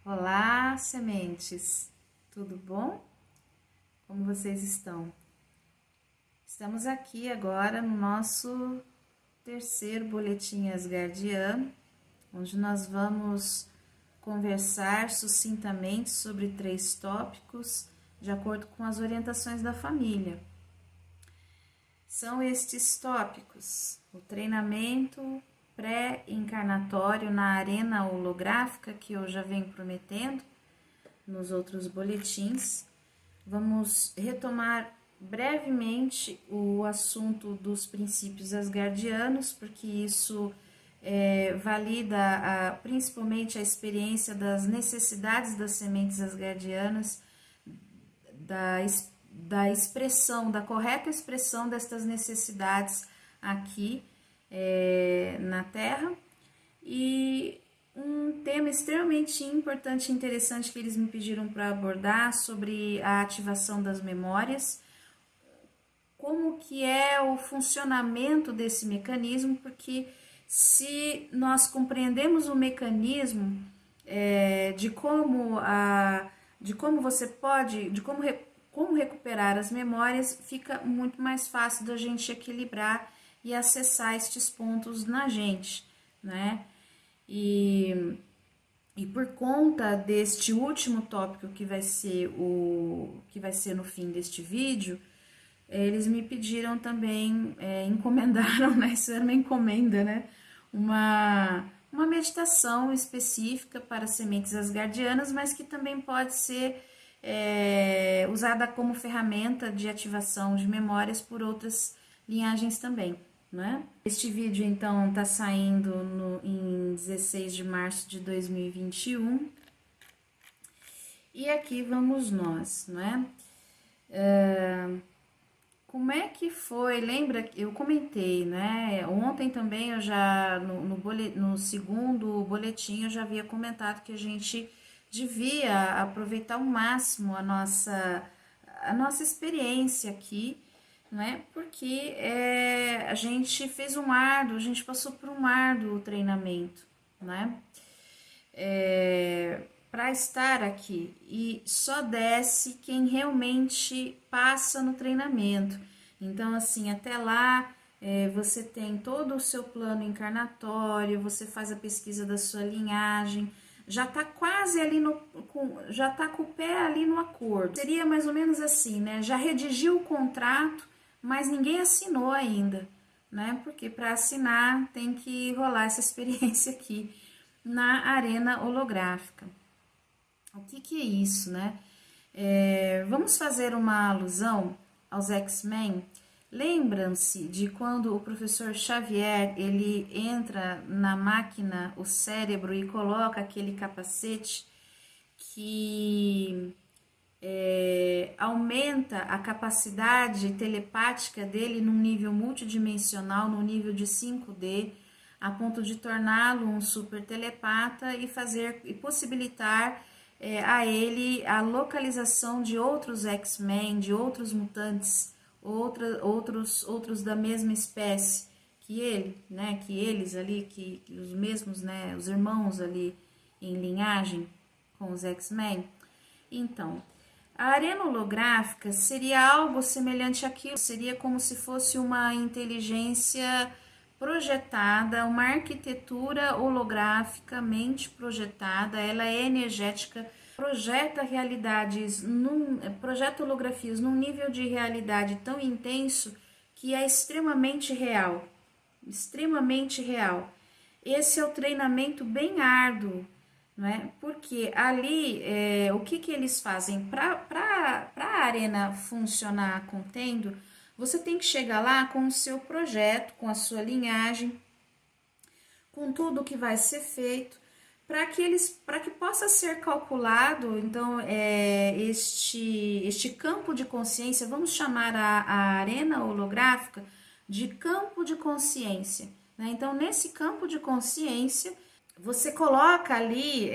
Olá, sementes! Tudo bom? Como vocês estão? Estamos aqui agora no nosso terceiro Boletim Asgardiano, onde nós vamos conversar sucintamente sobre 3 tópicos de acordo com as orientações da família. São estes tópicos: o treinamento pré-encarnatório na arena holográfica, que eu já venho prometendo nos outros boletins. Vamos retomar brevemente o assunto dos princípios asgardianos, porque isso valida principalmente a experiência das necessidades das sementes asgardianas, da expressão, da correta expressão destas necessidades aqui na Terra. E um tema extremamente importante e interessante que eles me pediram para abordar sobre a ativação das memórias, como que é o funcionamento desse mecanismo, porque se nós compreendemos o mecanismo de como você pode, como recuperar as memórias, fica muito mais fácil da gente equilibrar e acessar estes pontos na gente, né? E por conta deste último tópico que vai ser no fim deste vídeo, eles me pediram também, encomendaram, né? Isso era uma encomenda, né? Uma meditação específica para sementes asgardianas, mas que também pode ser usada como ferramenta de ativação de memórias por outras linhagens também, né? Este vídeo, então, está saindo em 16 de março de 2021. E aqui vamos nós, né? Como é que foi? Lembra, eu comentei, né? Ontem também eu já, no segundo boletim, eu já havia comentado que a gente devia aproveitar ao máximo a nossa experiência aqui, né? Porque a gente fez a gente passou por um árduo treinamento, né? Para estar aqui, e só desce quem realmente passa no treinamento. Então, assim, até lá você tem todo o seu plano encarnatório, você faz a pesquisa da sua linhagem, já tá quase ali já tá com o pé ali no acordo. Seria mais ou menos assim, né? Já redigiu o contrato, mas ninguém assinou ainda, né? Porque para assinar tem que rolar essa experiência aqui na arena holográfica. O que é isso, né? Vamos fazer uma alusão aos X-Men. Lembram-se de quando o professor Xavier, ele entra na máquina, o cérebro, e coloca aquele capacete que aumenta a capacidade telepática dele num nível multidimensional, no nível de 5D, a ponto de torná-lo um super telepata e possibilitar a ele a localização de outros X-Men, de outros mutantes, outros da mesma espécie que ele, né? Que eles ali, que os mesmos, né? Os irmãos ali em linhagem com os X-Men. Então, a arena holográfica seria algo semelhante àquilo, seria como se fosse uma inteligência projetada, uma arquitetura holograficamente projetada, ela é energética, projeta holografias num nível de realidade tão intenso que é extremamente real, extremamente real. Esse é o treinamento bem árduo, não é? Porque ali, o que eles fazem? Para a arena funcionar contendo, você tem que chegar lá com o seu projeto, com a sua linhagem, com tudo que vai ser feito, para que possa ser calculado, então, este campo de consciência, vamos chamar a arena holográfica de campo de consciência, né? Então, nesse campo de consciência, você coloca ali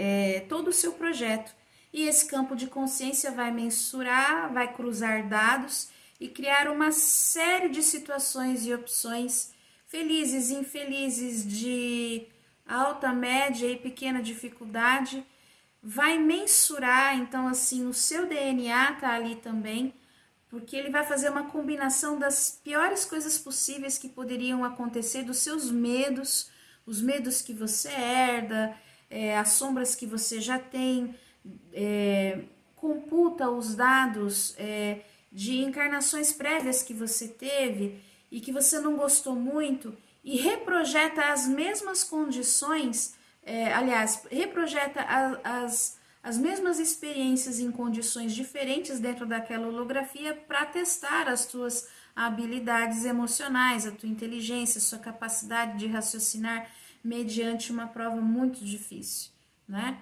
todo o seu projeto, e esse campo de consciência vai mensurar, vai cruzar dados e criar uma série de situações e opções, felizes e infelizes, de alta, média e pequena dificuldade, vai mensurar, então assim, o seu DNA tá ali também, porque ele vai fazer uma combinação das piores coisas possíveis que poderiam acontecer, dos seus medos, os medos que você herda, as sombras que você já tem, computa os dados de encarnações prévias que você teve e que você não gostou muito e reprojeta as mesmas condições, reprojeta as mesmas experiências em condições diferentes dentro daquela holografia para testar as tuas habilidades emocionais, a tua inteligência, a sua capacidade de raciocinar mediante uma prova muito difícil, né?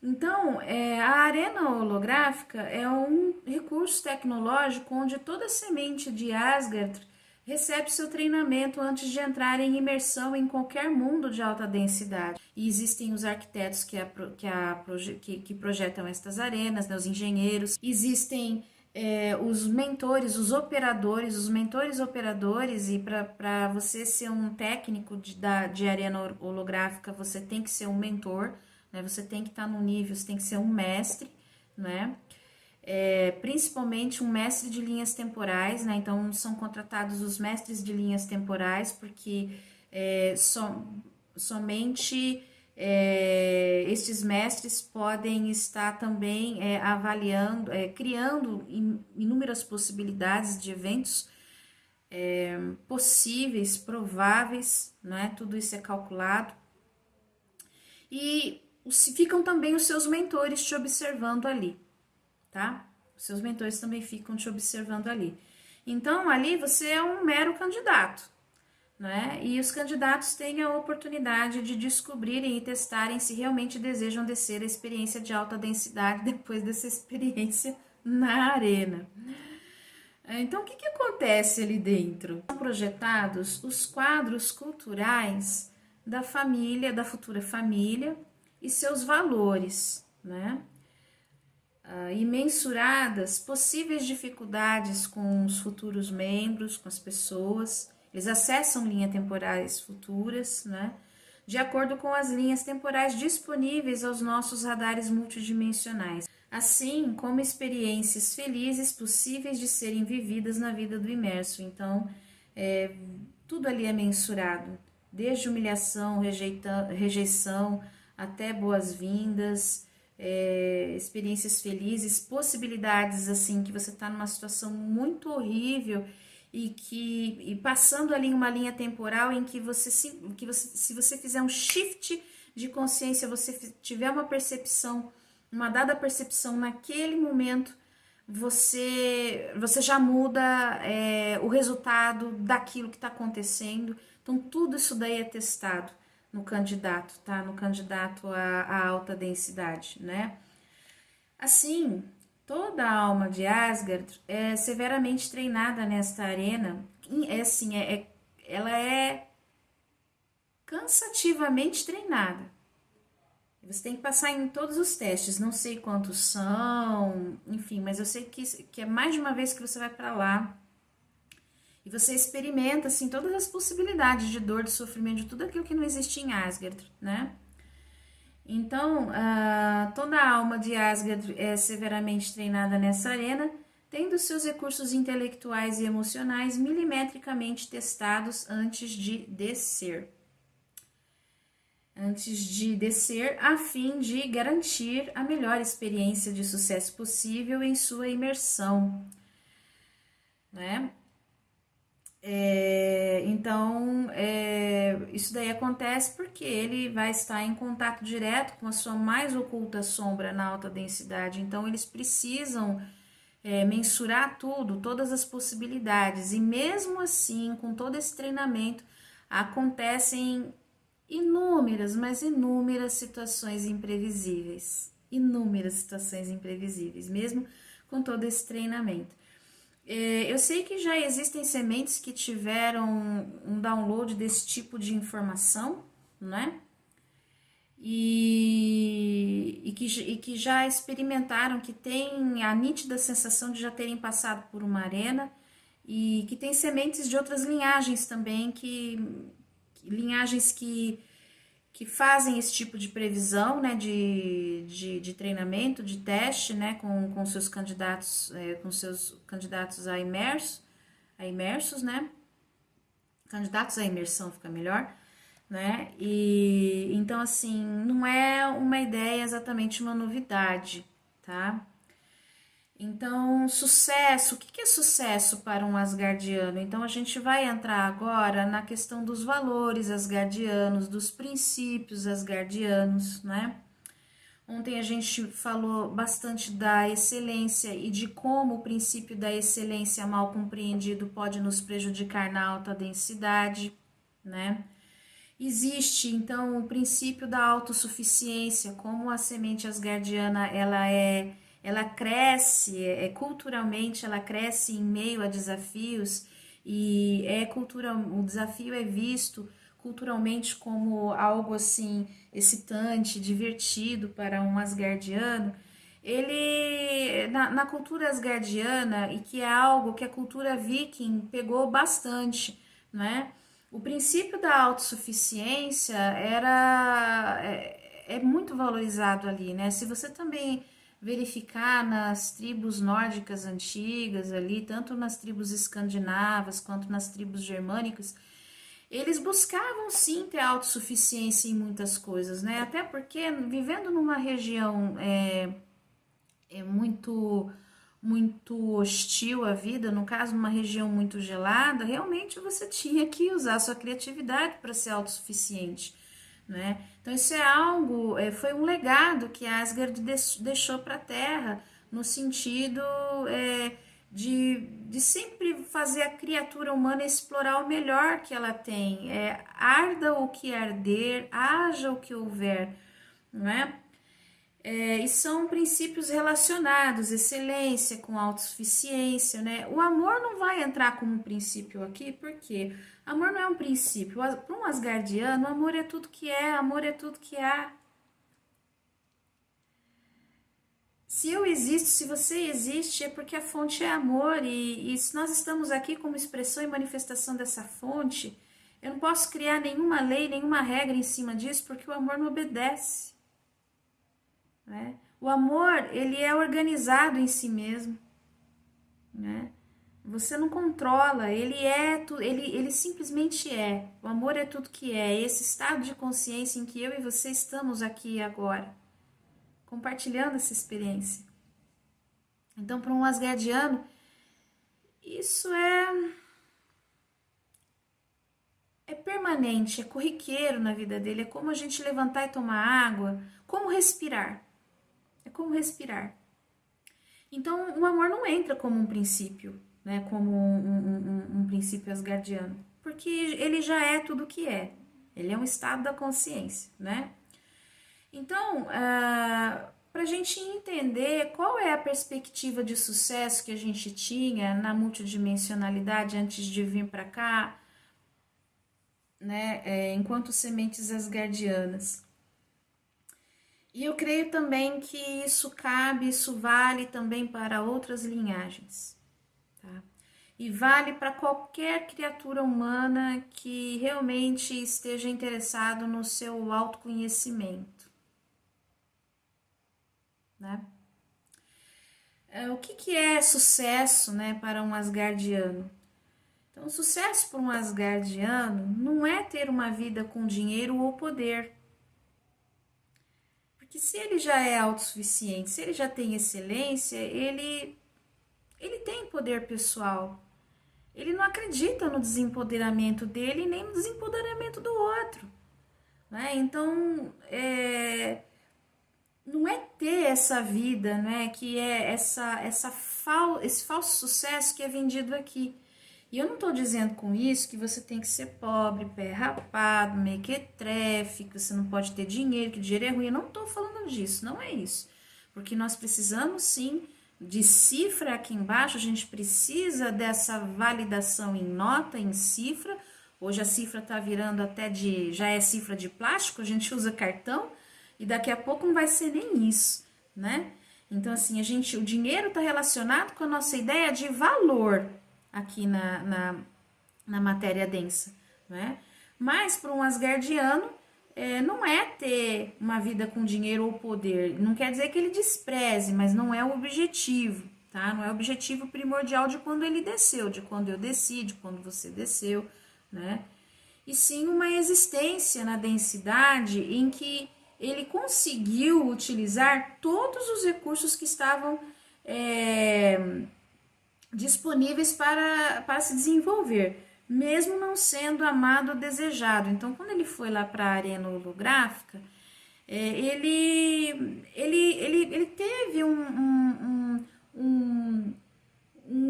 Então, a arena holográfica é um recurso tecnológico onde toda semente de Asgard recebe seu treinamento antes de entrar em imersão em qualquer mundo de alta densidade. E existem os arquitetos que projetam estas arenas, né, os engenheiros, existem os mentores, os mentores operadores, e para você ser um técnico de arena holográfica, você tem que ser um mentor, né? Você tem que estar no nível, você tem que ser um mestre, né? Principalmente um mestre de linhas temporais, né? Então são contratados os mestres de linhas temporais, porque somente estes mestres podem estar também avaliando, criando inúmeras possibilidades de eventos possíveis, prováveis, né? Tudo isso é calculado. E ficam também os seus mentores te observando ali, tá? Os seus mentores também ficam te observando ali. Então, ali você é um mero candidato, né? E os candidatos têm a oportunidade de descobrirem e testarem se realmente desejam descer a experiência de alta densidade depois dessa experiência na arena. Então, o que acontece ali dentro? São projetados os quadros culturais da família, da futura família, e seus valores, né? E mensuradas possíveis dificuldades com os futuros membros, com as pessoas. Eles acessam linhas temporais futuras, né? De acordo com as linhas temporais disponíveis aos nossos radares multidimensionais, assim como experiências felizes possíveis de serem vividas na vida do imerso. Então, tudo ali é mensurado, desde humilhação, rejeição, até boas-vindas, experiências felizes, possibilidades assim que você está numa situação muito horrível e passando ali uma linha temporal em que se você fizer um shift de consciência, você tiver uma percepção, uma dada percepção naquele momento, você já muda o resultado daquilo que está acontecendo. Então tudo isso daí é testado no candidato, tá? No candidato à alta densidade, né? Assim, toda a alma de Asgard é severamente treinada nesta arena. Ela é cansativamente treinada. Você tem que passar em todos os testes, não sei quantos são, enfim, mas eu sei que é mais de uma vez que você vai para lá. E você experimenta, assim, todas as possibilidades de dor, de sofrimento, de tudo aquilo que não existe em Asgard, né? Então, toda a alma de Asgard é severamente treinada nessa arena, tendo seus recursos intelectuais e emocionais milimetricamente testados antes de descer. A fim de garantir a melhor experiência de sucesso possível em sua imersão, né? Então, isso daí acontece porque ele vai estar em contato direto com a sua mais oculta sombra na alta densidade. Então, eles precisam mensurar todas as possibilidades. E mesmo assim, com todo esse treinamento, acontecem inúmeras, mas inúmeras situações imprevisíveis. Inúmeras situações imprevisíveis, mesmo com todo esse treinamento. Eu sei que já existem sementes que tiveram um download desse tipo de informação, né? E que já experimentaram, que tem a nítida sensação de já terem passado por uma arena, e que tem sementes de outras linhagens também, linhagens que que fazem esse tipo de previsão, né, de treinamento, de teste, né, com seus candidatos, a imersos, né, candidatos à imersão fica melhor, né, e então assim, não é uma ideia exatamente uma novidade, tá? Então, sucesso, o que é sucesso para um asgardiano? Então, a gente vai entrar agora na questão dos valores asgardianos, dos princípios asgardianos, né? Ontem a gente falou bastante da excelência e de como o princípio da excelência mal compreendido pode nos prejudicar na alta densidade, né? Existe, então, o princípio da autossuficiência, como a semente asgardiana, ela cresce, culturalmente, ela cresce em meio a desafios e o desafio é visto culturalmente como algo assim excitante, divertido para um asgardiano. Ele, na cultura asgardiana, e que é algo que a cultura viking pegou bastante, não é? O princípio da autossuficiência é muito valorizado ali, né? Se você também verificar nas tribos nórdicas antigas ali, tanto nas tribos escandinavas quanto nas tribos germânicas, eles buscavam sim ter autossuficiência em muitas coisas, né? Até porque vivendo numa região muito hostil à vida, no caso, numa região muito gelada, realmente você tinha que usar sua criatividade para ser autossuficiente, né? Então isso é algo, foi um legado que Asgard deixou para a Terra, no sentido de sempre fazer a criatura humana explorar o melhor que ela tem, arda o que arder, haja o que houver, não é? E são princípios relacionados, excelência com autossuficiência, né? O amor não vai entrar como um princípio aqui, porque amor não é um princípio. Para um asgardiano, amor é tudo que é, amor é tudo que há. Se eu existo, se você existe, é porque a fonte é amor, e se nós estamos aqui como expressão e manifestação dessa fonte, eu não posso criar nenhuma lei, nenhuma regra em cima disso, porque o amor não obedece. Né? O amor, ele é organizado em si mesmo, né? Você não controla, ele simplesmente é. O amor é tudo que é, esse estado de consciência em que eu e você estamos aqui e agora, compartilhando essa experiência. Então, para um asgardiano, isso é permanente, é corriqueiro na vida dele, é como a gente levantar e tomar água, como respirar. É como respirar. Então, o amor não entra como um princípio, né? Como um princípio asgardiano, porque ele já é tudo o que é. Ele é um estado da consciência, né? Então, para a gente entender qual é a perspectiva de sucesso que a gente tinha na multidimensionalidade antes de vir para cá, né? Enquanto sementes asgardianas. E eu creio também que isso vale também para outras linhagens, tá? E vale para qualquer criatura humana que realmente esteja interessado no seu autoconhecimento, né? O que é sucesso, né, para um asgardiano? Então, sucesso para um asgardiano não é ter uma vida com dinheiro ou poder. Porque se ele já é autossuficiente, se ele já tem excelência, ele tem poder pessoal. Ele não acredita no desempoderamento dele nem no desempoderamento do outro. Né? Então, não é ter essa vida, né, que é esse falso sucesso que é vendido aqui. E eu não estou dizendo com isso que você tem que ser pobre, pé rapado, mequetrefe, que você não pode ter dinheiro, que dinheiro é ruim. Eu não estou falando disso, não é isso. Porque nós precisamos sim de cifra aqui embaixo, a gente precisa dessa validação em nota, em cifra. Hoje a cifra está virando já é cifra de plástico, a gente usa cartão e daqui a pouco não vai ser nem isso, né? Então assim, o dinheiro está relacionado com a nossa ideia de valor aqui na matéria densa, né? Mas para um asgardiano, não é ter uma vida com dinheiro ou poder. Não quer dizer que ele despreze, mas não é o objetivo, tá? Não é o objetivo primordial de quando ele desceu, de quando eu desci, de quando você desceu, né? E sim uma existência na densidade em que ele conseguiu utilizar todos os recursos que estavam disponíveis para se desenvolver, mesmo não sendo amado ou desejado. Então, quando ele foi lá para a arena holográfica, ele teve um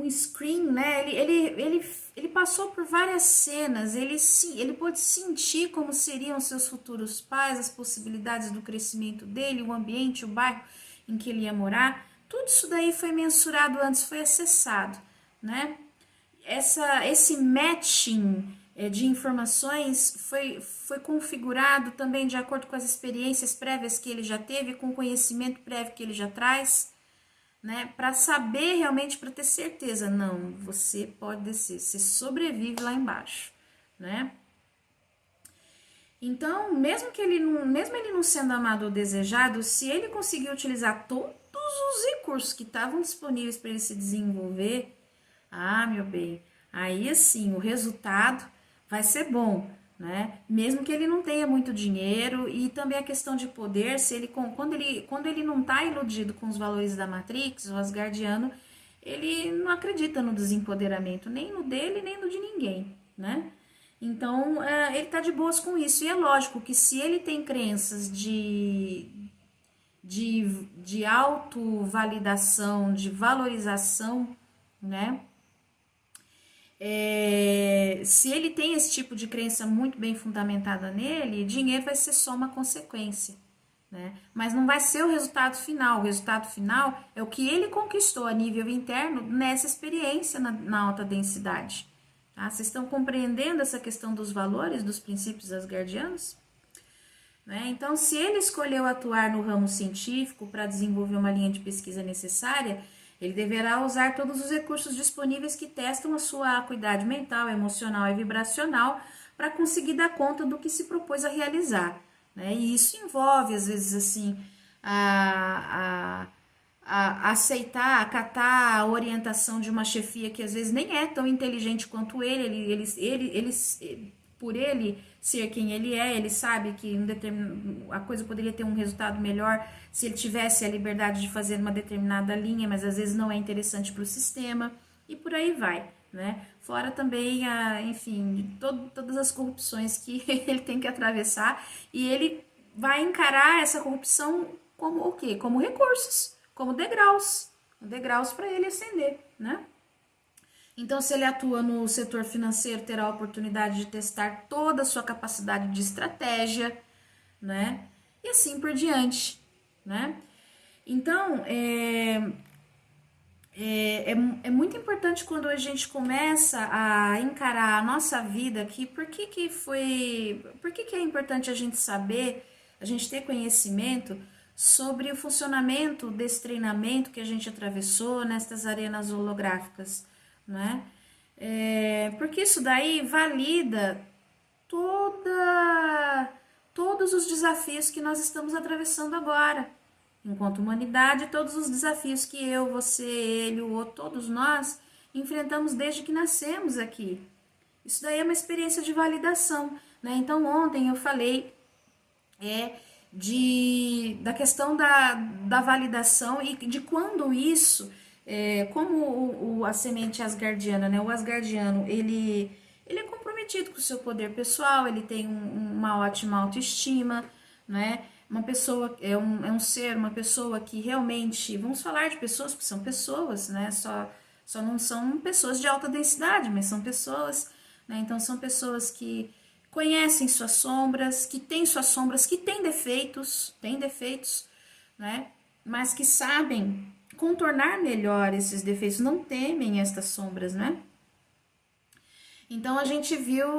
screen, né? Ele passou por várias cenas, ele pôde sentir como seriam seus futuros pais, as possibilidades do crescimento dele, o ambiente, o bairro em que ele ia morar. Tudo isso daí foi mensurado antes, foi acessado, né? Esse matching de informações foi configurado também de acordo com as experiências prévias que ele já teve, com o conhecimento prévio que ele já traz, né? Para saber realmente, para ter certeza, não, você pode descer, você sobrevive lá embaixo, né? Então, mesmo ele não sendo amado ou desejado, se ele conseguir utilizar todos os recursos que estavam disponíveis para ele se desenvolver, meu bem, aí assim, o resultado vai ser bom, né? Mesmo que ele não tenha muito dinheiro, e também a questão de poder, quando ele não está iludido com os valores da Matrix, o Asgardiano, ele não acredita no desempoderamento, nem no dele, nem no de ninguém, né? Então, ele tá de boas com isso. E é lógico que se ele tem crenças de autovalidação, de valorização, né? Se ele tem esse tipo de crença muito bem fundamentada nele, dinheiro vai ser só uma consequência, né? Mas não vai ser o resultado final. O resultado final é o que ele conquistou a nível interno nessa experiência na alta densidade. Tá? Vocês estão compreendendo essa questão dos valores, dos princípios asgardianos? Né? Então, se ele escolheu atuar no ramo científico para desenvolver uma linha de pesquisa necessária, ele deverá usar todos os recursos disponíveis que testam a sua acuidade mental, emocional e vibracional para conseguir dar conta do que se propôs a realizar. Né? E isso envolve, às vezes, assim, a acatar a orientação de uma chefia que às vezes nem é tão inteligente quanto ele por ele ser quem ele é, ele sabe que a coisa poderia ter um resultado melhor se ele tivesse a liberdade de fazer uma determinada linha, mas às vezes não é interessante para o sistema, e por aí vai, né? Fora também, enfim, todas as corrupções que ele tem que atravessar, e ele vai encarar essa corrupção como o quê? Como recursos, como degraus para ele ascender, né? Então, se ele atua no setor financeiro, terá a oportunidade de testar toda a sua capacidade de estratégia, né? E assim por diante, né? Então, é muito importante quando a gente começa a encarar a nossa vida aqui, por que é importante a gente saber, a gente ter conhecimento sobre o funcionamento desse treinamento que a gente atravessou nestas arenas holográficas, né? Porque isso daí valida todos os desafios que nós estamos atravessando agora, enquanto humanidade, todos os desafios que eu, você, ele, o outro, todos nós enfrentamos desde que nascemos aqui. Isso daí é uma experiência de validação, né? Então, ontem eu falei da questão da validação e de quando isso, como a semente asgardiana, né? O asgardiano, ele é comprometido com o seu poder pessoal, ele tem uma ótima autoestima, né? Uma pessoa, um ser, uma pessoa que realmente, vamos falar de pessoas, porque são pessoas, né? Só não são pessoas de alta densidade, mas são pessoas, né? Então são pessoas que conhecem suas sombras, que têm defeitos, né? Mas que sabem contornar melhor esses defeitos, não temem estas sombras, né? Então a gente viu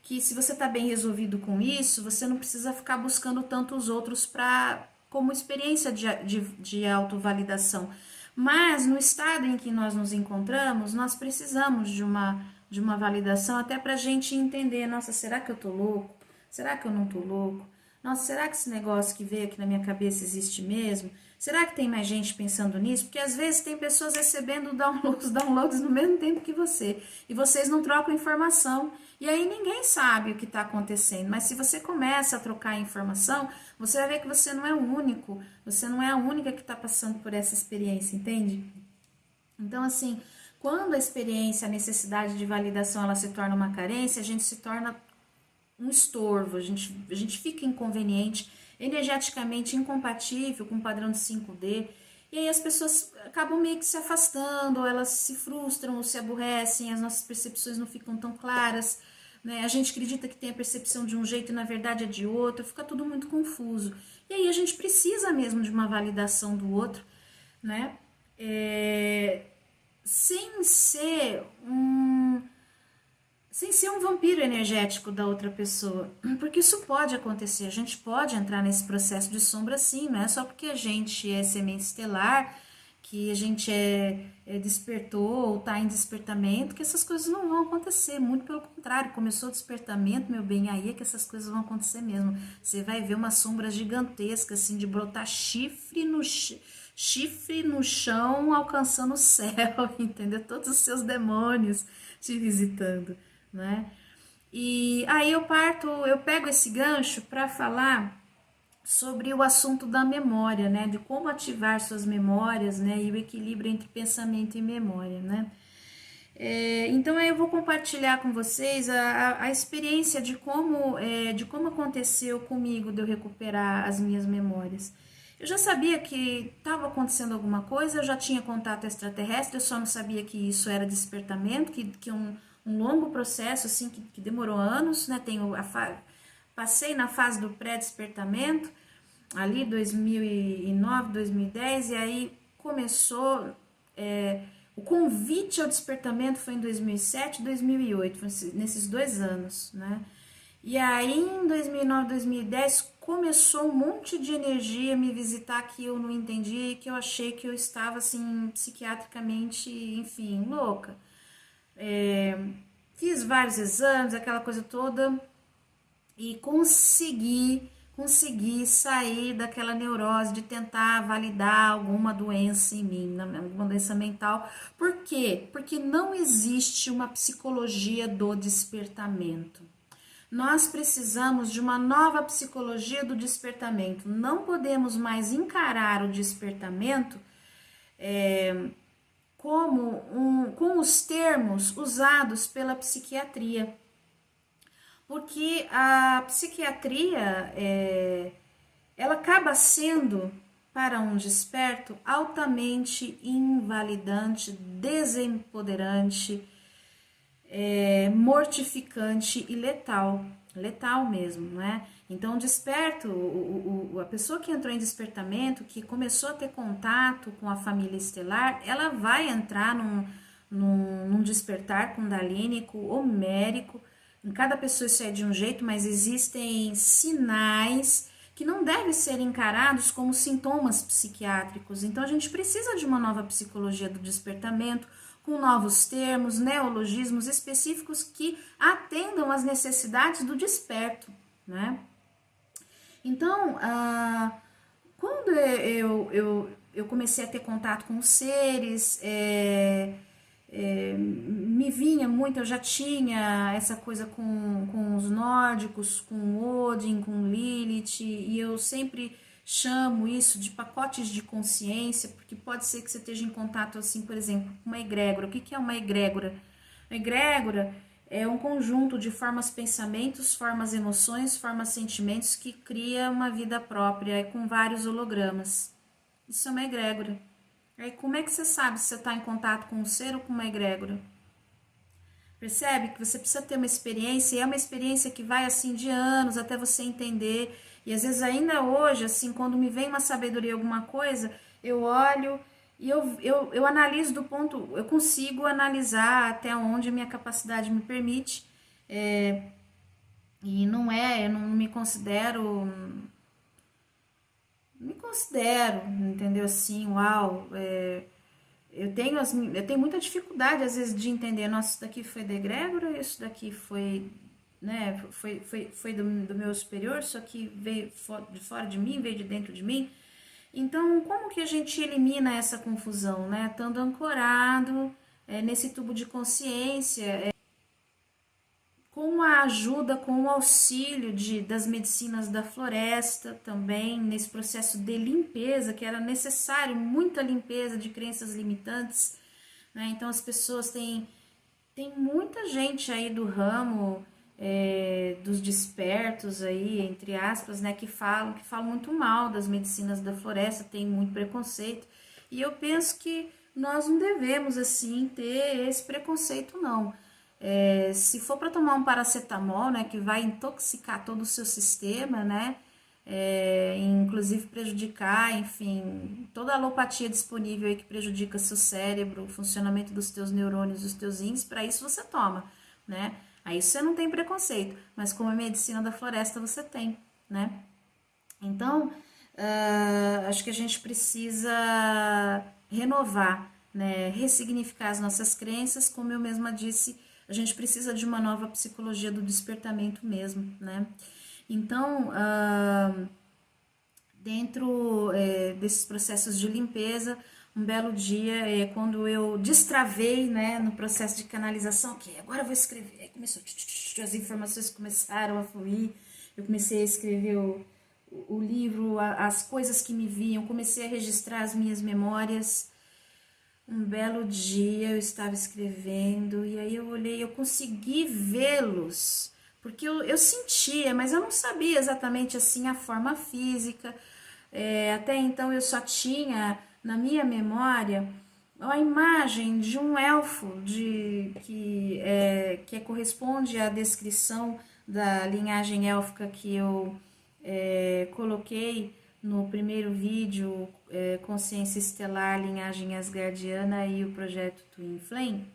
que se você está bem resolvido com isso, você não precisa ficar buscando tanto os outros como experiência de autovalidação. Mas no estado em que nós nos encontramos, nós precisamos de uma validação até para a gente entender, nossa, será que eu tô louco? Será que eu não tô louco? Nossa, será que esse negócio que veio aqui na minha cabeça existe mesmo? Será que tem mais gente pensando nisso? Porque às vezes tem pessoas recebendo downloads no mesmo tempo que você, e vocês não trocam informação, e aí ninguém sabe o que está acontecendo. Mas se você começa a trocar informação, você vai ver que você não é o único, você não é a única que está passando por essa experiência, entende? Então, assim, quando a experiência, a necessidade de validação, ela se torna uma carência, a gente se torna um estorvo, a gente fica inconveniente, energeticamente incompatível com o padrão de 5D, e aí as pessoas acabam meio que se afastando, ou elas se frustram, ou se aborrecem, as nossas percepções não ficam tão claras, né? A gente acredita que tem a percepção de um jeito e na verdade é de outro, fica tudo muito confuso. E aí a gente precisa mesmo de uma validação do outro, né? Sem ser um vampiro energético da outra pessoa, porque isso pode acontecer, a gente pode entrar nesse processo de sombra sim, não é só porque a gente é semente estelar, que a gente despertou ou está em despertamento, que essas coisas não vão acontecer, muito pelo contrário, começou o despertamento, meu bem, aí é que essas coisas vão acontecer mesmo, você vai ver uma sombra gigantesca, assim, de brotar chifre no chão, alcançando o céu, entendeu? Todos os seus demônios te visitando, né? E aí eu pego esse gancho para falar sobre o assunto da memória, né? De como ativar suas memórias, né? E o equilíbrio entre pensamento e memória, né? Então aí eu vou compartilhar com vocês a experiência de como aconteceu comigo de eu recuperar as minhas memórias. Eu já sabia que estava acontecendo alguma coisa, eu já tinha contato extraterrestre, eu só não sabia que isso era despertamento, que um longo processo, assim, que demorou anos, né? Passei na fase do pré-despertamento, ali 2009, 2010, e aí começou... o convite ao despertamento foi em 2007, 2008, nesses 2 anos, né? E aí em 2009, 2010 começou um monte de energia me visitar que eu não entendi, que eu achei que eu estava assim psiquiatricamente, enfim, louca. Fiz vários exames, aquela coisa toda, e consegui sair daquela neurose de tentar validar alguma doença em mim, alguma doença mental. Por quê? Porque não existe uma psicologia do despertamento. Nós precisamos de uma nova psicologia do despertamento. Não podemos mais encarar o despertamento com os termos usados pela psiquiatria. Porque a psiquiatria, ela acaba sendo, para um desperto, altamente invalidante, desempoderante, mortificante e letal mesmo, né? Então, desperto, a pessoa que entrou em despertamento, que começou a ter contato com a família estelar, ela vai entrar num despertar kundalínico, homérico. Em cada pessoa isso é de um jeito, mas existem sinais que não devem ser encarados como sintomas psiquiátricos. Então, a gente precisa de uma nova psicologia do despertamento, com novos termos, neologismos específicos que atendam às necessidades do desperto, né? Então, quando eu comecei a ter contato com os seres, me vinha muito, eu já tinha essa coisa com os nórdicos, com Odin, com Lilith, e eu sempre chamo isso de pacotes de consciência, porque pode ser que você esteja em contato, assim, por exemplo, com uma egrégora. O que é uma egrégora? Uma egrégora é um conjunto de formas pensamentos, formas emoções, formas sentimentos que cria uma vida própria, com vários hologramas. Isso é uma egrégora. Aí como é que você sabe se você está em contato com um ser ou com uma egrégora? Percebe que você precisa ter uma experiência, e é uma experiência que vai assim de anos até você entender. E às vezes ainda hoje, assim, quando me vem uma sabedoria, alguma coisa, eu olho e eu analiso do ponto, eu consigo analisar até onde a minha capacidade me permite. E eu não me considero, entendeu? Assim, uau, eu tenho muita dificuldade às vezes de entender, nossa, isso daqui foi da egrégora, isso daqui foi né, foi do meu superior, só que veio de fora de mim, veio de dentro de mim. Então, como que a gente elimina essa confusão, né? Estando ancorado nesse tubo de consciência, com a ajuda, com o auxílio das medicinas da floresta também, nesse processo de limpeza, que era necessário, muita limpeza de crenças limitantes, né? Então, as pessoas tem muita gente aí do ramo, dos despertos aí, entre aspas, né, que falam muito mal das medicinas da floresta, tem muito preconceito, e eu penso que nós não devemos, assim, ter esse preconceito, não. Se for para tomar um paracetamol, né, que vai intoxicar todo o seu sistema, né, inclusive prejudicar, enfim, toda a alopatia disponível aí que prejudica seu cérebro, o funcionamento dos teus neurônios, dos teus rins, para isso você toma, né? Aí você não tem preconceito, mas como a medicina da floresta você tem, né? Então, acho que a gente precisa renovar, né? Ressignificar as nossas crenças, como eu mesma disse, a gente precisa de uma nova psicologia do despertamento mesmo, né? Então, dentro desses processos de limpeza, um belo dia, quando eu destravei, né, no processo de canalização, que agora eu vou escrever, aí começou, as informações começaram a fluir, eu comecei a escrever o livro, as coisas que me viam, comecei a registrar as minhas memórias. Um belo dia eu estava escrevendo e aí eu olhei, eu consegui vê-los, porque eu sentia, mas eu não sabia exatamente assim a forma física. Até então eu só tinha na minha memória a imagem de um elfo que corresponde à descrição da linhagem élfica que eu coloquei no primeiro vídeo, Consciência Estelar, Linhagem Asgardiana e o projeto Twin Flame.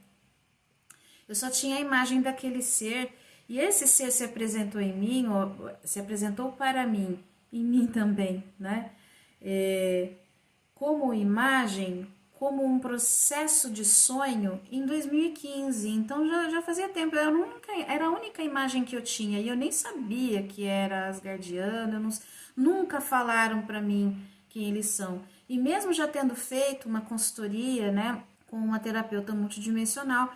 Eu só tinha a imagem daquele ser, e esse ser se apresentou em mim, ou se apresentou para mim, em mim também, né? Como imagem, como um processo de sonho em 2015. Então já fazia tempo, era a única imagem que eu tinha, e eu nem sabia que era asgardiano, nunca falaram para mim quem eles são. E mesmo já tendo feito uma consultoria, né, com uma terapeuta multidimensional,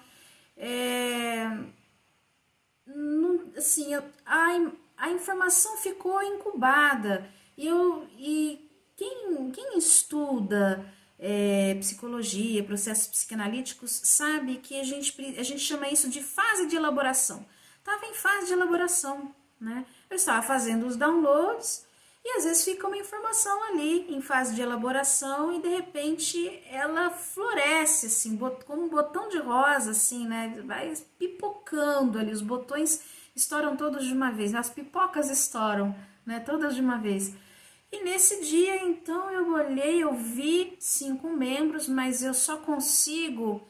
assim, a informação ficou incubada. E quem estuda psicologia, processos psicanalíticos, sabe que a gente chama isso de fase de elaboração. Estava em fase de elaboração, né? Eu estava fazendo os downloads e às vezes fica uma informação ali em fase de elaboração e de repente ela floresce, assim, como um botão de rosa, assim, né? Vai pipocando ali, os botões estouram todos de uma vez, né? As pipocas estouram, né? Todas de uma vez. E nesse dia, então, eu olhei, eu vi 5 membros, mas eu só consigo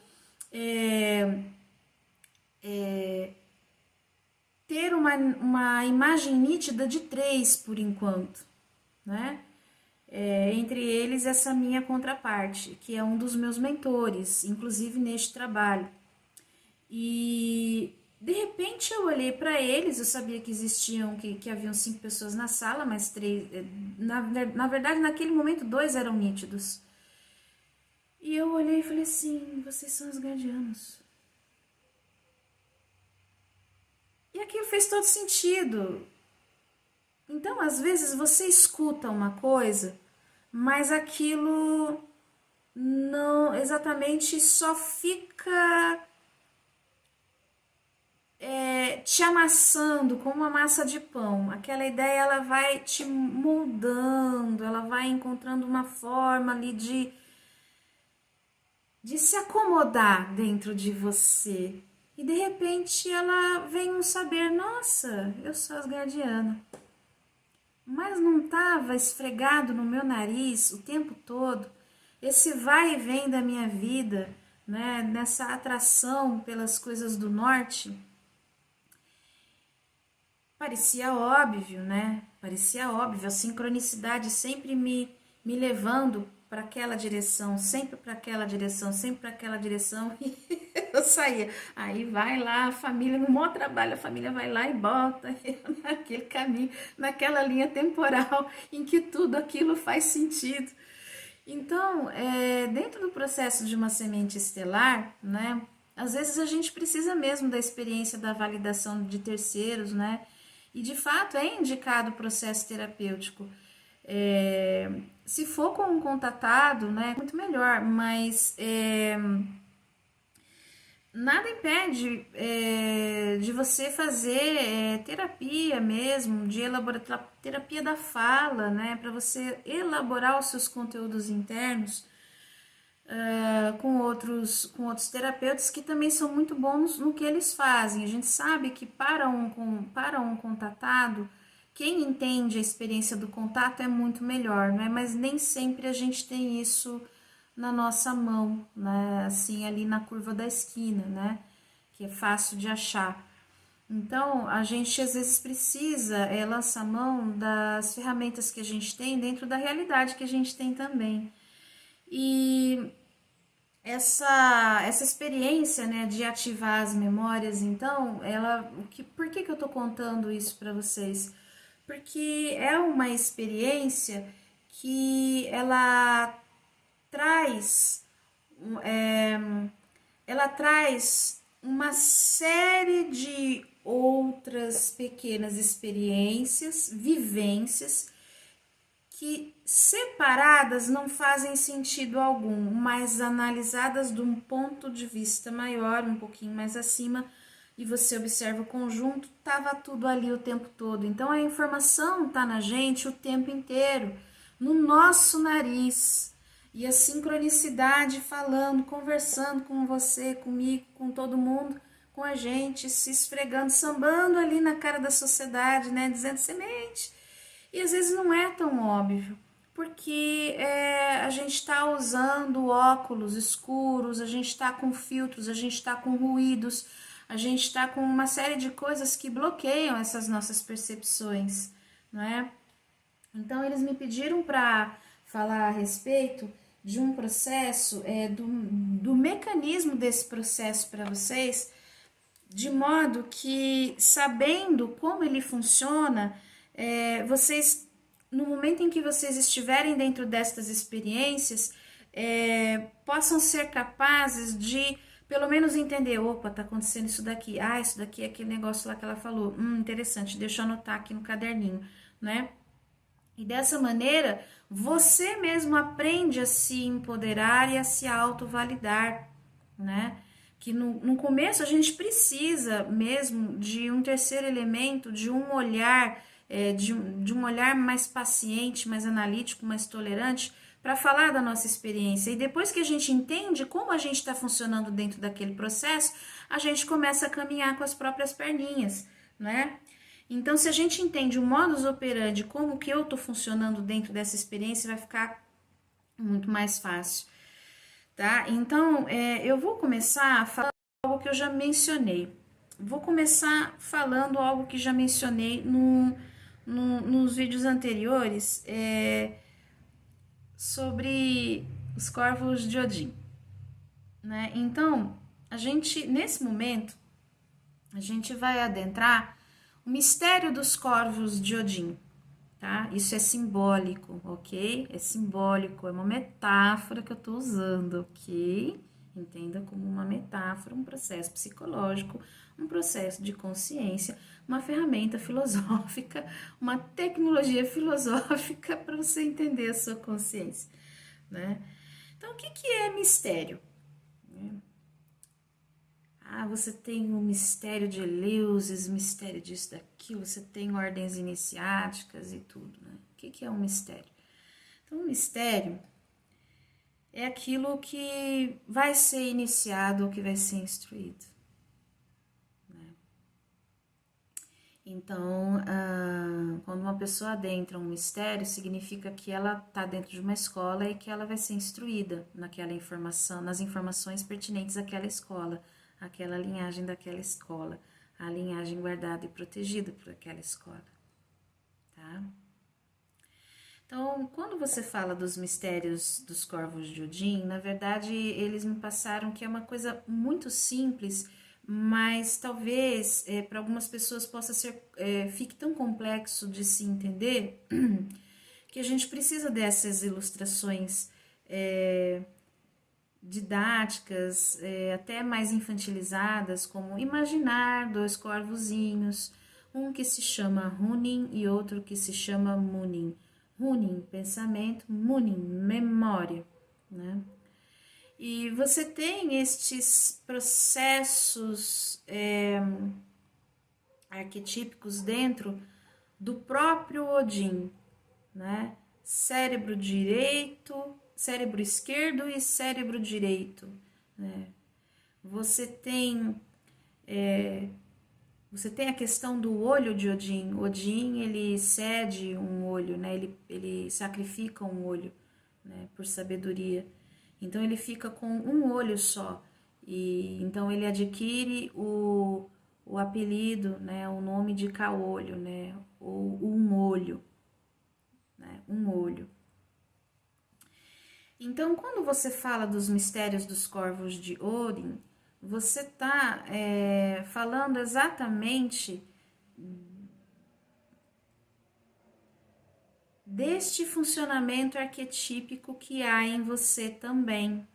ter uma imagem nítida de 3 por enquanto, né? Entre eles essa minha contraparte, que é um dos meus mentores, inclusive neste trabalho. E de repente eu olhei para eles, eu sabia que existiam, que haviam 5 pessoas na sala, mas 3, na verdade naquele momento 2 eram nítidos. E eu olhei e falei assim, vocês são os guardianos. E aquilo fez todo sentido. Então, às vezes, você escuta uma coisa, mas aquilo não exatamente só fica te amassando como uma massa de pão. Aquela ideia ela vai te moldando, ela vai encontrando uma forma ali de se acomodar dentro de você. E de repente ela vem um saber, nossa, eu sou asgardiana. Mas não estava esfregado no meu nariz o tempo todo, esse vai e vem da minha vida, né, nessa atração pelas coisas do norte. Parecia óbvio, né? Parecia óbvio, a sincronicidade sempre me levando para aquela direção, sempre para aquela direção, sempre para aquela direção, e eu saía. Aí vai lá, a família, no maior trabalho, a família vai lá e bota eu naquele caminho, naquela linha temporal em que tudo aquilo faz sentido. Então, dentro do processo de uma semente estelar, né, às vezes a gente precisa mesmo da experiência da validação de terceiros, né, e de fato é indicado o processo terapêutico. Se for com um contatado, né, muito melhor, mas nada impede de você fazer terapia mesmo, de elaborar terapia da fala, né, para você elaborar os seus conteúdos internos com outros terapeutas que também são muito bons no que eles fazem. A gente sabe que para um contatado, quem entende a experiência do contato é muito melhor, né? Mas nem sempre a gente tem isso na nossa mão, né? Assim, ali na curva da esquina, né? Que é fácil de achar. Então, a gente às vezes precisa lançar mão das ferramentas que a gente tem dentro da realidade que a gente tem também. E essa experiência, né, de ativar as memórias, então, por que eu tô contando isso para vocês? Porque é uma experiência que traz, é, ela traz uma série de outras pequenas experiências, vivências, que separadas não fazem sentido algum, mas analisadas de um ponto de vista maior, um pouquinho mais acima, e você observa o conjunto, estava tudo ali o tempo todo. Então a informação está na gente o tempo inteiro, no nosso nariz. E a sincronicidade falando, conversando com você, comigo, com todo mundo, com a gente, se esfregando, sambando ali na cara da sociedade, né? Dizendo semente. E às vezes não é tão óbvio, porque a gente está usando óculos escuros, a gente está com filtros, a gente está com ruídos, a gente está com uma série de coisas que bloqueiam essas nossas percepções, não é? Então eles me pediram para falar a respeito de um processo, do mecanismo desse processo para vocês, de modo que, sabendo como ele funciona, vocês, no momento em que vocês estiverem dentro destas experiências, possam ser capazes de, pelo menos, entender, opa, tá acontecendo isso daqui, isso daqui é aquele negócio lá que ela falou, interessante, deixa eu anotar aqui no caderninho, né? E dessa maneira, você mesmo aprende a se empoderar e a se autovalidar, né? Que no começo a gente precisa mesmo de um terceiro elemento, de um olhar, de um olhar mais paciente, mais analítico, mais tolerante, para falar da nossa experiência. E depois que a gente entende como a gente está funcionando dentro daquele processo, a gente começa a caminhar com as próprias perninhas, né? Então, se a gente entende o modus operandi, como que eu estou funcionando dentro dessa experiência, vai ficar muito mais fácil, tá? Então, eu vou começar falando algo que eu já mencionei. Vou começar falando algo que já mencionei nos vídeos anteriores sobre os corvos de Odin, né? Então, nesse momento, a gente vai adentrar o mistério dos corvos de Odin, tá? Isso é simbólico, ok? É simbólico, é uma metáfora que eu tô usando, ok? Entenda como uma metáfora, um processo psicológico, um processo de consciência, uma ferramenta filosófica, uma tecnologia filosófica para você entender a sua consciência, né? Então, o que é mistério? Você tem o mistério de Eleusis, mistério disso, daquilo, você tem ordens iniciáticas e tudo, né? O que é um mistério? Então, um mistério é aquilo que vai ser iniciado ou que vai ser instruído, né? Então, quando uma pessoa adentra um mistério, significa que ela está dentro de uma escola e que ela vai ser instruída naquela informação, nas informações pertinentes àquela escola, aquela linhagem daquela escola, a linhagem guardada e protegida por aquela escola, tá? Então, quando você fala dos mistérios dos corvos de Odin, na verdade, eles me passaram que é uma coisa muito simples, mas talvez para algumas pessoas possa ser, fique tão complexo de se entender que a gente precisa dessas ilustrações didáticas, até mais infantilizadas, como imaginar dois corvozinhos, um que se chama Hunin e outro que se chama Munin. Hunin, pensamento, Munin, memória, né? E você tem estes processos arquetípicos dentro do próprio Odin, né? Cérebro direito, cérebro esquerdo e cérebro direito, né? Você tem a questão do olho de Odin. Odin, ele cede um olho, né? Ele sacrifica um olho, né? Por sabedoria. Então ele fica com um olho só. E então ele adquire o apelido, né? O nome de caolho, né? Ou um olho, né? Um olho. Então, quando você fala dos mistérios dos corvos de Odin, você está falando exatamente deste funcionamento arquetípico que há em você também.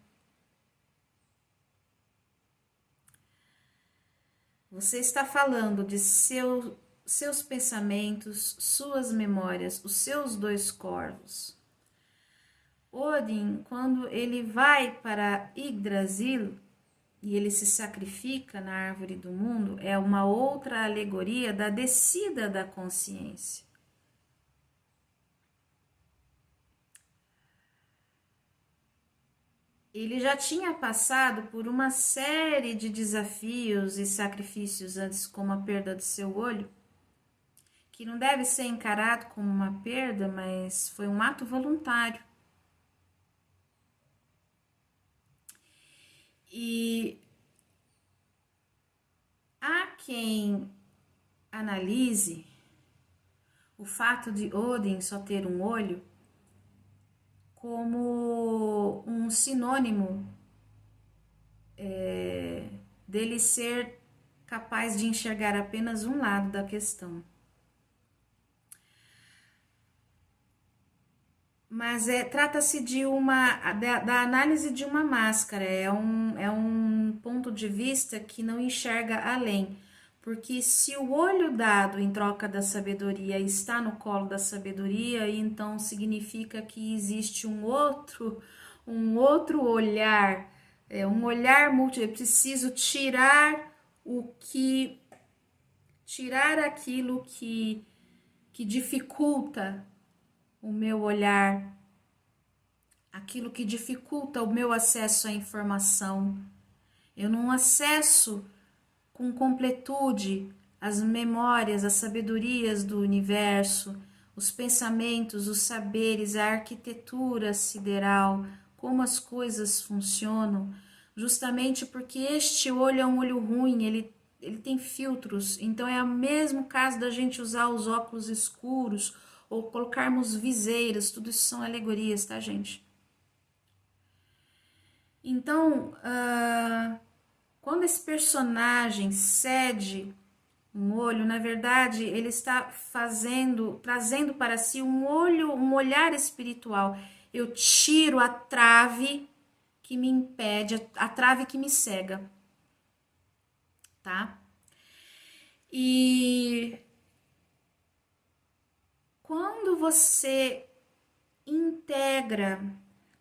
Você está falando de seus pensamentos, suas memórias, os seus dois corvos. Odin, quando ele vai para Yggdrasil e ele se sacrifica na árvore do mundo, é uma outra alegoria da descida da consciência. Ele já tinha passado por uma série de desafios e sacrifícios antes, como a perda do seu olho, que não deve ser encarado como uma perda, mas foi um ato voluntário. E há quem analise o fato de Odin só ter um olho como um sinônimo dele ser capaz de enxergar apenas um lado da questão. Mas trata-se da análise de uma máscara, é um ponto de vista que não enxerga além, porque se o olho dado em troca da sabedoria está no colo da sabedoria, então significa que existe um outro olhar, um olhar múltiplo. Eu preciso tirar aquilo que dificulta o meu olhar, aquilo que dificulta o meu acesso à informação. Eu não acesso com completude as memórias, as sabedorias do universo, os pensamentos, os saberes, a arquitetura sideral, como as coisas funcionam, justamente porque este olho é um olho ruim, ele tem filtros, então é o mesmo caso da gente usar os óculos escuros ou colocarmos viseiras, tudo isso são alegorias, tá, gente? Então, quando esse personagem cede um olho, na verdade, ele está trazendo para si um olhar espiritual. Eu tiro a trave que me impede, a trave que me cega, tá? E quando você integra,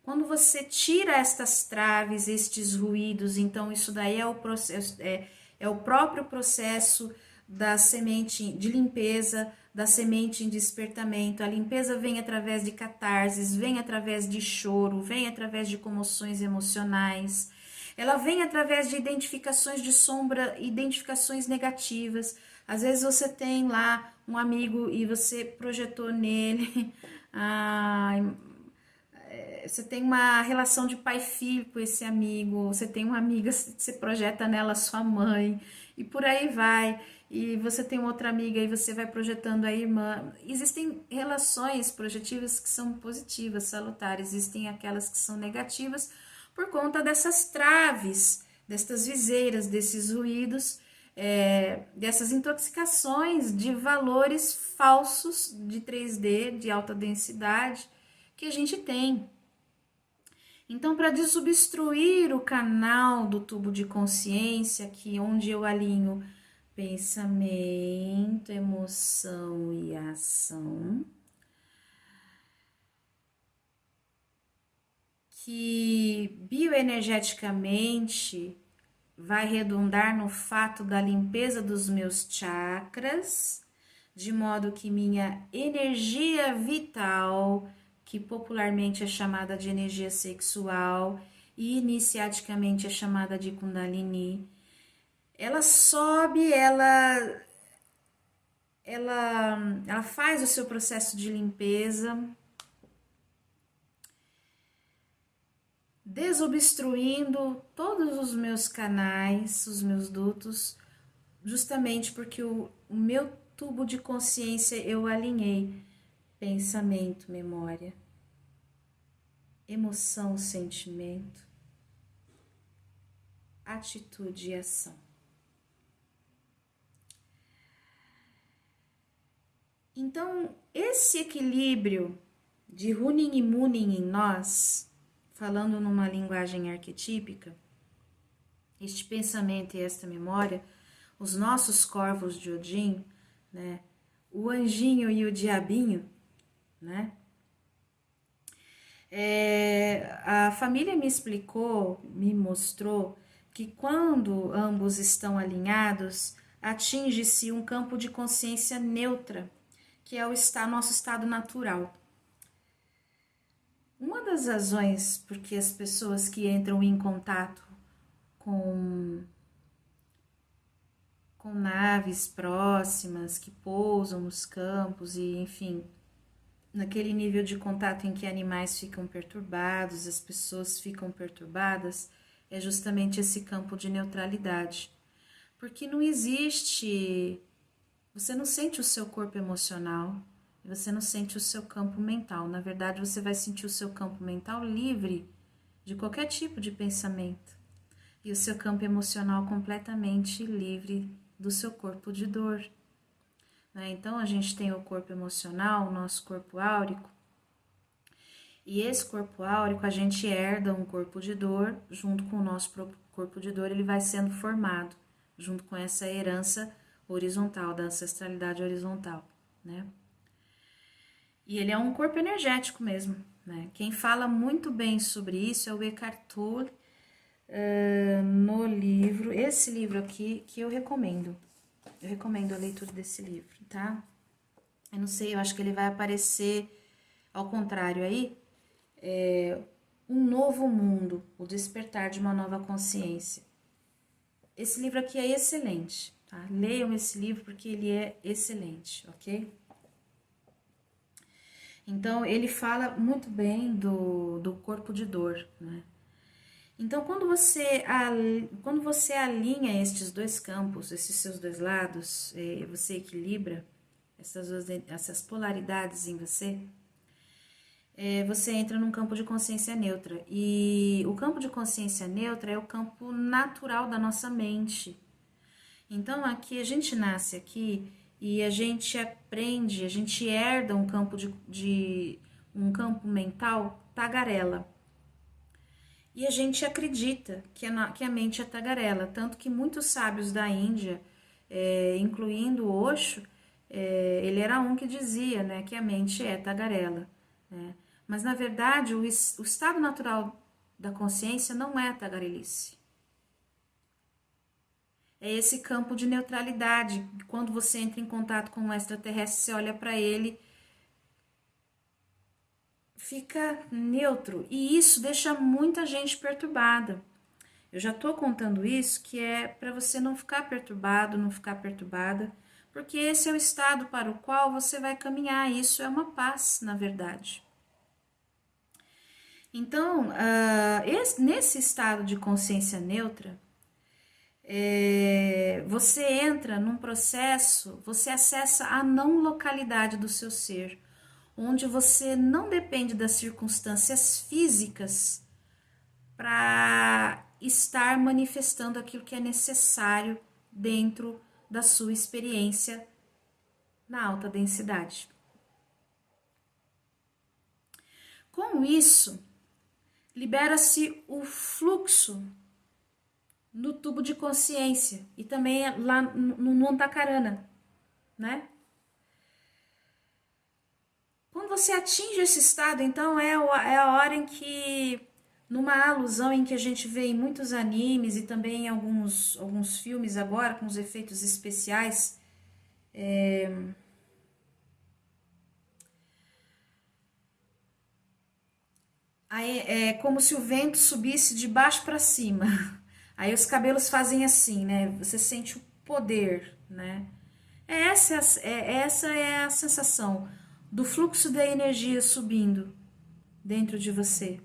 quando você tira estas traves, estes ruídos, então isso daí é o processo, é o próprio processo da semente de limpeza, da semente em despertamento. A limpeza vem através de catarses, vem através de choro, vem através de comoções emocionais. Ela vem através de identificações de sombra, identificações negativas. Às vezes você tem lá um amigo e você projetou nele, você tem uma relação de pai-filho com esse amigo, você tem uma amiga, você projeta nela sua mãe, e por aí vai. e você tem outra amiga e você vai projetando a irmã. Existem relações projetivas que são positivas, salutares, existem aquelas que são negativas por conta dessas traves, destas viseiras, desses ruídos, dessas intoxicações de valores falsos de 3D, de alta densidade, que a gente tem. Então, para desobstruir o canal do tubo de consciência, que onde eu alinho pensamento, emoção e ação, que bioenergeticamente vai redundar no fato da limpeza dos meus chakras, de modo que minha energia vital, que popularmente é chamada de energia sexual e iniciaticamente é chamada de Kundalini, ela sobe, ela faz o seu processo de limpeza, desobstruindo todos os meus canais, os meus dutos, justamente porque o meu tubo de consciência eu alinhei pensamento, memória, emoção, sentimento, atitude e ação. Então, esse equilíbrio de Hunin e Munin em nós, falando numa linguagem arquetípica, este pensamento e esta memória, os nossos corvos de Odin, né, o anjinho e o diabinho, né? A família me explicou, me mostrou que quando ambos estão alinhados, atinge-se um campo de consciência neutra, que é nosso estado natural. Uma das razões porque as pessoas que entram em contato com naves próximas, que pousam nos campos e, enfim, naquele nível de contato em que animais ficam perturbados, as pessoas ficam perturbadas, é justamente esse campo de neutralidade. Porque não existe... Você não sente o seu corpo emocional, você não sente o seu campo mental. Na verdade, você vai sentir o seu campo mental livre de qualquer tipo de pensamento. E o seu campo emocional completamente livre do seu corpo de dor. Então, a gente tem o corpo emocional, o nosso corpo áurico. E esse corpo áurico, a gente herda um corpo de dor, junto com o nosso corpo de dor, ele vai sendo formado, junto com essa herança horizontal, da ancestralidade horizontal, né? E ele é um corpo energético mesmo, né? Quem fala muito bem sobre isso é o Eckhart Tolle, no livro, esse livro aqui, que eu recomendo a leitura desse livro, tá? Eu não sei, eu acho que ele vai aparecer ao contrário aí, Um Novo Mundo, o Despertar de uma Nova Consciência. Esse livro aqui é excelente, tá? Leiam esse livro porque ele é excelente, ok? Então, ele fala muito bem do corpo de dor, né? Então, quando você alinha estes dois campos, esses seus dois lados, você equilibra essas polaridades em você, você entra num campo de consciência neutra. E o campo de consciência neutra é o campo natural da nossa mente. Então, aqui a gente nasce aqui e a gente aprende, a gente herda um campo um campo mental tagarela. E a gente acredita que a mente é tagarela, tanto que muitos sábios da Índia, incluindo Osho, ele era um que dizia, né, que a mente é tagarela, né? Mas, na verdade, o estado natural da consciência não é a tagarelice. É esse campo de neutralidade. Quando você entra em contato com um extraterrestre, você olha para ele, fica neutro. E isso deixa muita gente perturbada. Eu já estou contando isso, que é para você não ficar perturbado, não ficar perturbada, porque esse é o estado para o qual você vai caminhar. Isso é uma paz, na verdade. Então, nesse estado de consciência neutra, você entra num processo, você acessa a não localidade do seu ser, onde você não depende das circunstâncias físicas para estar manifestando aquilo que é necessário dentro da sua experiência na alta densidade. Com isso, libera-se o fluxo no tubo de consciência e também lá no Antacarana, né? Quando você atinge esse estado, então é a hora em que, numa alusão em que a gente vê em muitos animes e também em alguns filmes agora, com os efeitos especiais, é como se o vento subisse de baixo para cima. Aí os cabelos fazem assim, né? Você sente o poder, né? Essa é a sensação do fluxo da energia subindo dentro de você.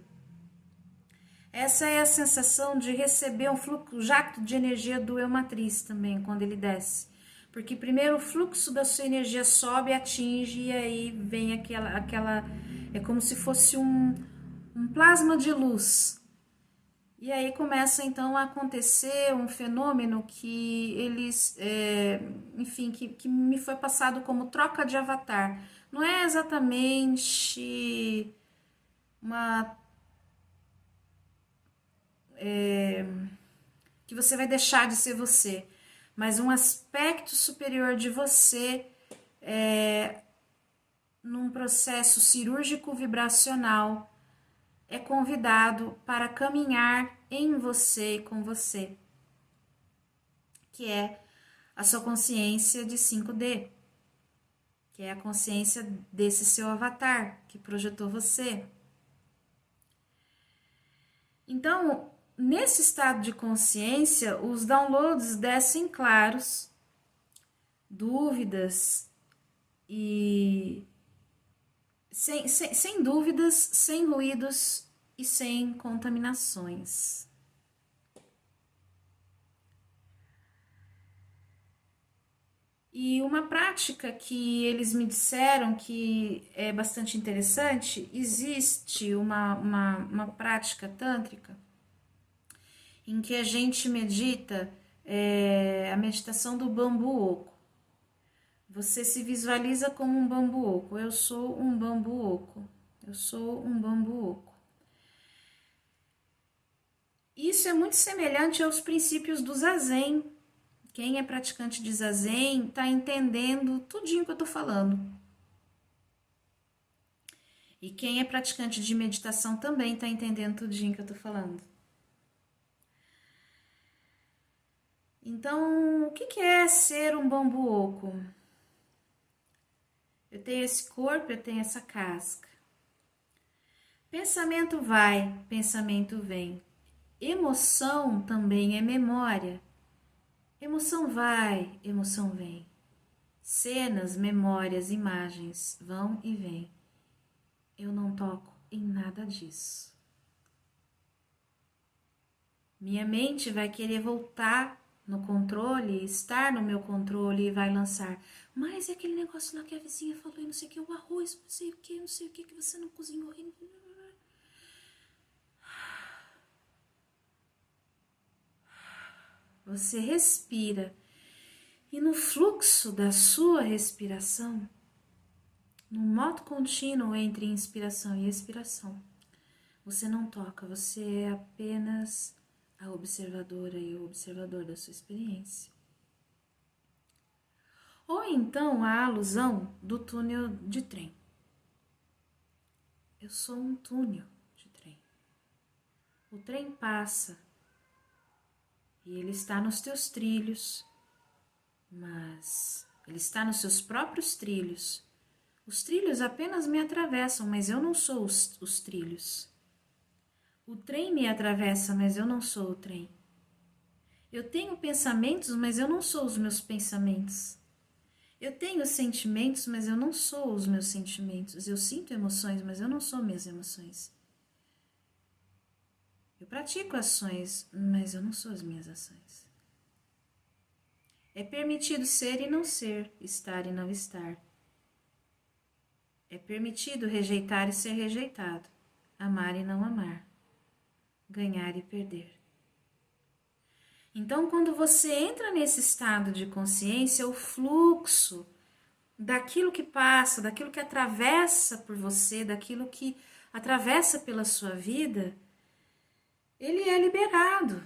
Essa é a sensação de receber um fluxo, jacto de energia do eu matriz também, quando ele desce. Porque primeiro o fluxo da sua energia sobe, atinge, e aí vem aquela é como se fosse um plasma de luz. E aí começa então a acontecer um fenômeno que eles, enfim, que me foi passado como troca de avatar. Não é exatamente uma que você vai deixar de ser você, mas um aspecto superior de você num processo cirúrgico vibracional é convidado para caminhar em você e com você, que é a sua consciência de 5D, que é a consciência desse seu avatar que projetou você. Então, nesse estado de consciência, os downloads descem claros, dúvidas e sem dúvidas, sem ruídos e sem contaminações. E uma prática que eles me disseram que é bastante interessante, existe uma prática tântrica em que a gente medita a meditação do bambu oco. Você se visualiza como um bambu oco. Eu sou um bambu oco. Eu sou um bambu oco. Isso é muito semelhante aos princípios do Zazen. Quem é praticante de Zazen está entendendo tudinho que eu estou falando. E quem é praticante de meditação também está entendendo tudinho que eu estou falando. Então, o que é ser um bambu oco? Eu tenho esse corpo, eu tenho essa casca. Pensamento vai, pensamento vem. Emoção também é memória. Emoção vai, emoção vem. Cenas, memórias, imagens vão e vêm. Eu não toco em nada disso. Minha mente vai querer voltar no controle, estar no meu controle e vai lançar. Mas é aquele negócio lá que a vizinha falou, não sei o que, o arroz, não sei o que você não cozinhou. Você respira e no fluxo da sua respiração, no modo contínuo entre inspiração e expiração, você não toca, você é apenas a observadora e o observador da sua experiência. Ou então a alusão do túnel de trem. Eu sou um túnel de trem. O trem passa e ele está nos teus trilhos, mas ele está nos seus próprios trilhos. Os trilhos apenas me atravessam, mas eu não sou os trilhos. O trem me atravessa, mas eu não sou o trem. Eu tenho pensamentos, mas eu não sou os meus pensamentos. Eu tenho sentimentos, mas eu não sou os meus sentimentos. Eu sinto emoções, mas eu não sou minhas emoções. Eu pratico ações, mas eu não sou as minhas ações. É permitido ser e não ser, estar e não estar. É permitido rejeitar e ser rejeitado, amar e não amar, ganhar e perder. Então, quando você entra nesse estado de consciência, o fluxo daquilo que passa, daquilo que atravessa por você, daquilo que atravessa pela sua vida, ele é liberado.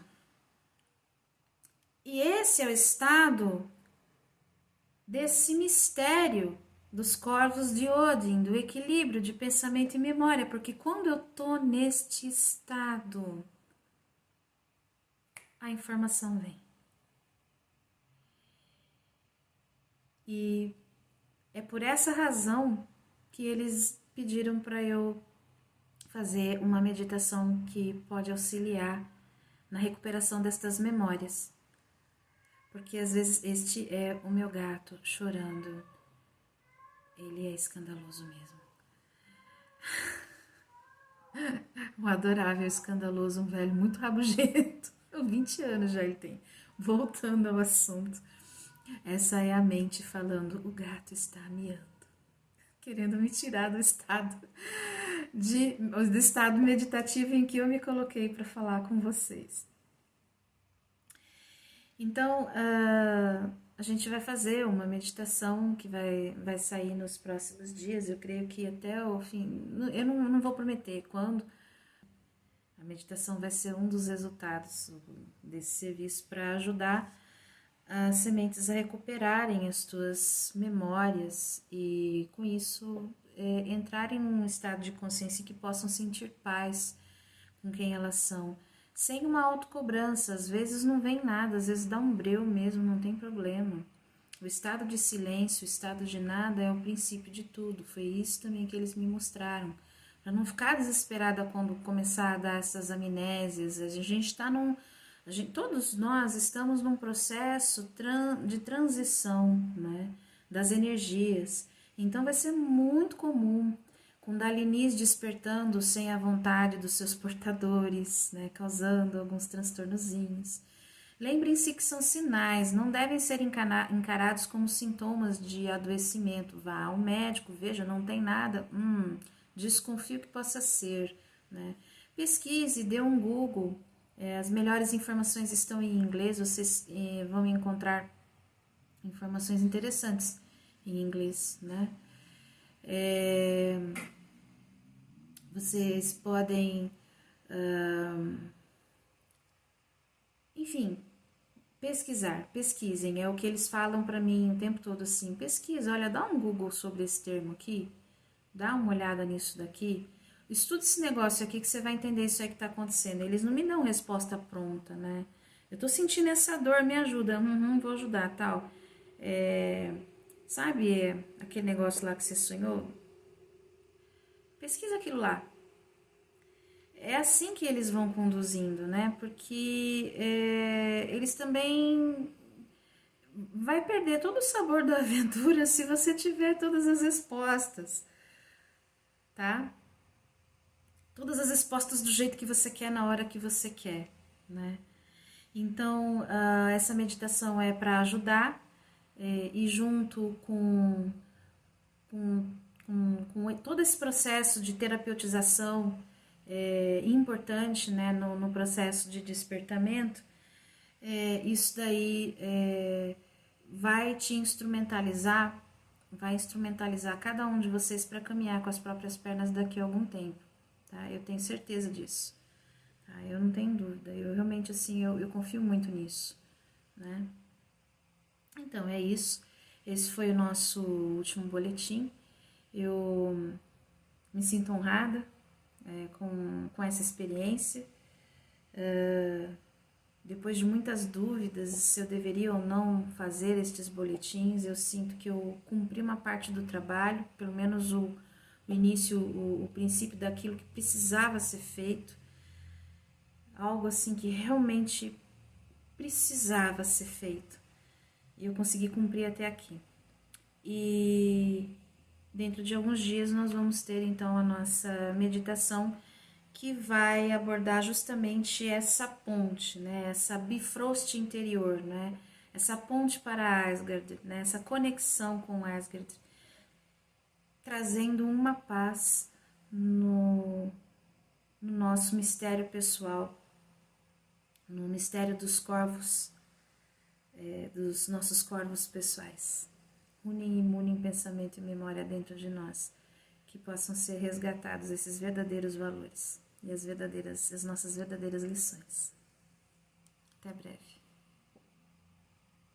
E esse é o estado desse mistério dos corvos de Odin, do equilíbrio de pensamento e memória, porque quando eu tô neste estado, a informação vem. E é por essa razão que eles pediram para eu fazer uma meditação que pode auxiliar na recuperação destas memórias. Porque às vezes este é o meu gato chorando. Ele é escandaloso mesmo. O adorável escandaloso, um velho muito rabugento. 20 anos já ele tem. Voltando ao assunto. Essa é a mente falando, o gato está miando. Querendo me tirar do estado meditativo em que eu me coloquei para falar com vocês. Então, a gente vai fazer uma meditação que vai sair nos próximos dias. Eu creio que até o fim, eu não vou prometer quando. A meditação vai ser um dos resultados desse serviço para ajudar as sementes a recuperarem as tuas memórias e, com isso, entrarem num estado de consciência que possam sentir paz com quem elas são, sem uma autocobrança. Às vezes não vem nada, às vezes dá um breu mesmo, não tem problema. O estado de silêncio, o estado de nada é o princípio de tudo. Foi isso também que eles me mostraram. Para não ficar desesperada quando começar a dar essas amnésias. A gente está todos nós estamos num processo de transição, né, das energias. Então vai ser muito comum Kundalinis despertando sem a vontade dos seus portadores, né, causando alguns transtornozinhos. Lembrem-se que são sinais, não devem ser encarados como sintomas de adoecimento. Vá ao médico, veja, não tem nada, desconfio que possa ser, né? Pesquise, dê um Google. As melhores informações estão em inglês, vocês vão encontrar informações interessantes em inglês, né? Vocês podem, enfim, pesquisem, é o que eles falam para mim o tempo todo assim, pesquisa, olha, dá um Google sobre esse termo aqui, dá uma olhada nisso daqui, estuda esse negócio aqui que você vai entender isso aí que tá acontecendo. Eles não me dão resposta pronta, né? Eu tô sentindo essa dor, me ajuda. Vou ajudar, tal. Sabe aquele negócio lá que você sonhou? Pesquisa aquilo lá. É assim que eles vão conduzindo, né? Porque eles também vai perder todo o sabor da aventura se você tiver todas as respostas, tá? Todas as respostas do jeito que você quer, na hora que você quer, né? Então, essa meditação é para ajudar e junto com todo esse processo de terapeutização importante, né, no processo de despertamento, isso daí vai instrumentalizar cada um de vocês para caminhar com as próprias pernas daqui a algum tempo. Tá? Eu tenho certeza disso, tá? Eu não tenho dúvida, eu realmente assim, eu confio muito nisso, né? Então é isso, esse foi o nosso último boletim. Eu me sinto honrada com essa experiência, depois de muitas dúvidas se eu deveria ou não fazer estes boletins, eu sinto que eu cumpri uma parte do trabalho, pelo menos o início, o princípio daquilo que precisava ser feito, algo assim que realmente precisava ser feito, e eu consegui cumprir até aqui. E dentro de alguns dias nós vamos ter então a nossa meditação que vai abordar justamente essa ponte, né, essa bifrost interior, né, essa ponte para Asgard, né? Essa conexão com Asgard, trazendo uma paz no nosso mistério pessoal, no mistério dos corvos, dos nossos corvos pessoais. Unem pensamento e memória dentro de nós, que possam ser resgatados esses verdadeiros valores e as nossas verdadeiras lições. Até breve.